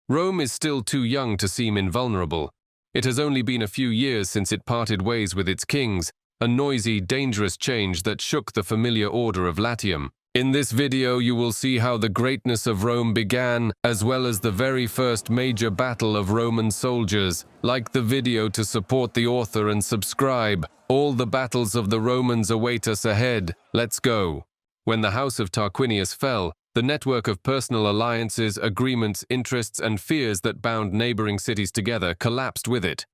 Rome is still too young to seem invulnerable. It has only been a few years since it parted ways with its kings, a noisy, dangerous change that shook the familiar order of Latium. In this video, you will see how the greatness of Rome began, as well as the very first major battle of Roman soldiers. Like the video to support the author and subscribe. All the battles of the Romans await us ahead. Let's go. When the house of Tarquinius fell, the network of personal alliances, agreements, interests, and fears that bound neighboring cities together collapsed with it.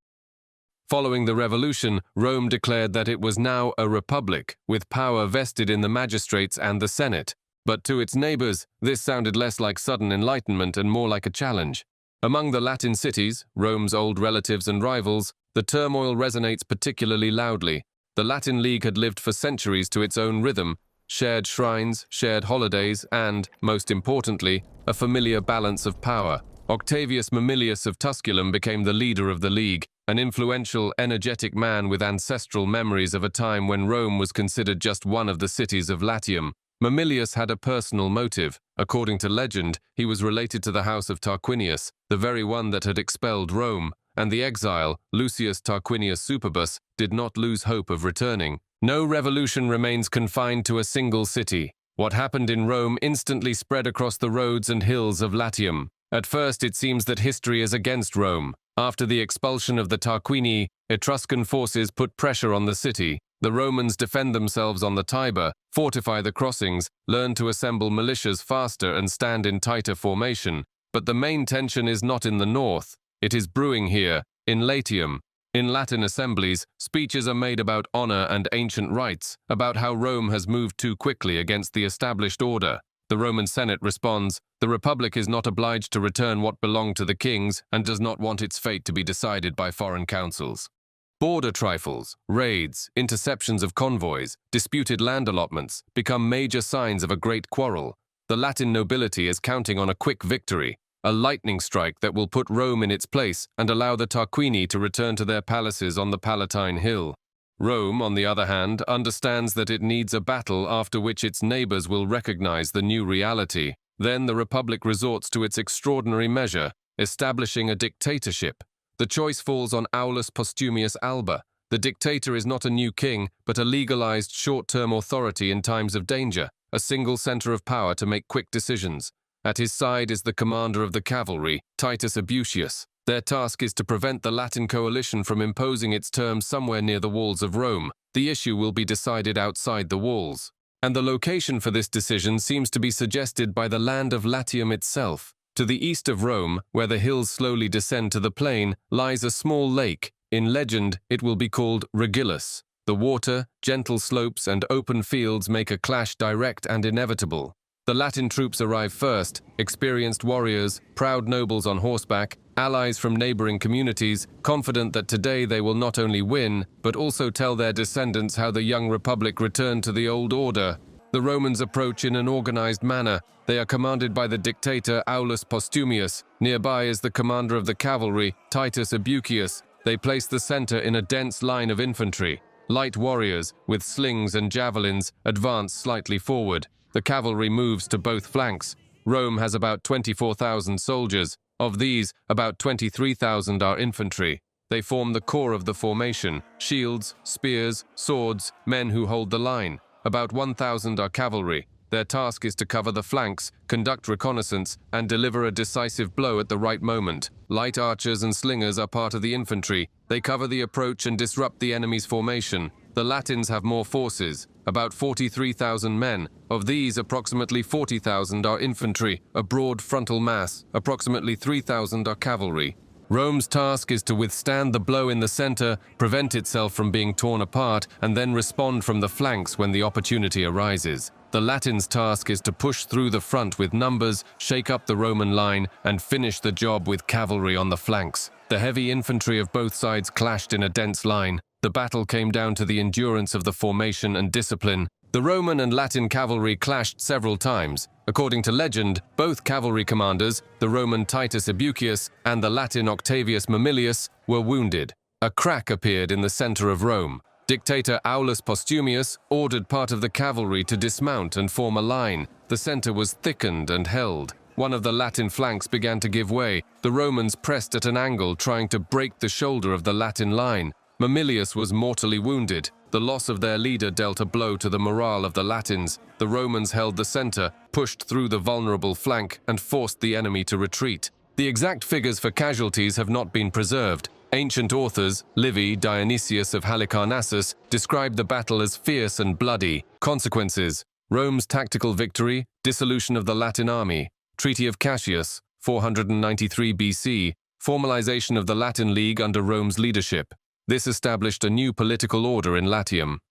Following the revolution, Rome declared that it was now a republic, with power vested in the magistrates and the Senate. But to its neighbors, this sounded less like sudden enlightenment and more like a challenge. Among the Latin cities, Rome's old relatives and rivals, the turmoil resonates particularly loudly. The Latin League had lived for centuries to its own rhythm, shared shrines, shared holidays, and, most importantly, a familiar balance of power. Octavius Mamilius of Tusculum became the leader of the League, an influential, energetic man with ancestral memories of a time when Rome was considered just one of the cities of Latium. Mamilius had a personal motive. According to legend, he was related to the house of Tarquinius, the very one that had expelled Rome, and the exile, Lucius Tarquinius Superbus, did not lose hope of returning. No revolution remains confined to a single city. What happened in Rome instantly spread across the roads and hills of Latium. At first, it seems that history is against Rome. After the expulsion of the Tarquinii, Etruscan forces put pressure on the city. The Romans defend themselves on the Tiber, fortify the crossings, learn to assemble militias faster and stand in tighter formation. But the main tension is not in the north. It is brewing here, in Latium. In Latin assemblies, speeches are made about honor and ancient rights, about how Rome has moved too quickly against the established order. The Roman Senate responds, the Republic is not obliged to return what belonged to the kings and does not want its fate to be decided by foreign councils. Border trifles, raids, interceptions of convoys, disputed land allotments become major signs of a great quarrel. The Latin nobility is counting on a quick victory, a lightning strike that will put Rome in its place and allow the Tarquini to return to their palaces on the Palatine Hill. Rome, on the other hand, understands that it needs a battle after which its neighbors will recognize the new reality. Then the Republic resorts to its extraordinary measure, establishing a dictatorship. The choice falls on Aulus Postumius Alba. The dictator is not a new king, but a legalized short-term authority in times of danger, a single center of power to make quick decisions. At his side is the commander of the cavalry, Titus Ebucius. Their task is to prevent the Latin coalition from imposing its terms somewhere near the walls of Rome. The issue will be decided outside the walls. And the location for this decision seems to be suggested by the land of Latium itself. To the east of Rome, where the hills slowly descend to the plain, lies a small lake. In legend, it will be called Regillus. The water, gentle slopes, and open fields make a clash direct and inevitable. The Latin troops arrive first, experienced warriors, proud nobles on horseback, allies from neighboring communities, confident that today they will not only win, but also tell their descendants how the young republic returned to the old order. The Romans approach in an organized manner. They are commanded by the dictator Aulus Postumius. Nearby is the commander of the cavalry, Titus Ebucius. They place the center in a dense line of infantry. Light warriors, with slings and javelins, advance slightly forward. The cavalry moves to both flanks. Rome has about 24,000 soldiers. Of these, about 23,000 are infantry. They form the core of the formation: shields, spears, swords, men who hold the line. About 1,000 are cavalry. Their task is to cover the flanks, conduct reconnaissance, and deliver a decisive blow at the right moment. Light archers and slingers are part of the infantry. They cover the approach and disrupt the enemy's formation. The Latins have more forces, about 43,000 men. Of these, approximately 40,000 are infantry, a broad frontal mass. Approximately 3,000 are cavalry. Rome's task is to withstand the blow in the center, prevent itself from being torn apart, and then respond from the flanks when the opportunity arises. The Latins' task is to push through the front with numbers, shake up the Roman line, and finish the job with cavalry on the flanks. The heavy infantry of both sides clashed in a dense line. The battle came down to the endurance of the formation and discipline. The Roman and Latin cavalry clashed several times. According to legend, both cavalry commanders, the Roman Titus Ebucius and the Latin Octavius Mamilius, were wounded. A crack appeared in the center of Rome. Dictator Aulus Postumius ordered part of the cavalry to dismount and form a line. The center was thickened and held. One of the Latin flanks began to give way. The Romans pressed at an angle, trying to break the shoulder of the Latin line. Mamilius was mortally wounded. The loss of their leader dealt a blow to the morale of the Latins. The Romans held the center, pushed through the vulnerable flank, and forced the enemy to retreat. The exact figures for casualties have not been preserved. Ancient authors, Livy, Dionysius of Halicarnassus, describe the battle as fierce and bloody. Consequences: Rome's tactical victory, dissolution of the Latin army, Treaty of Cassius, 493 BC, formalization of the Latin League under Rome's leadership. This established a new political order in Latium.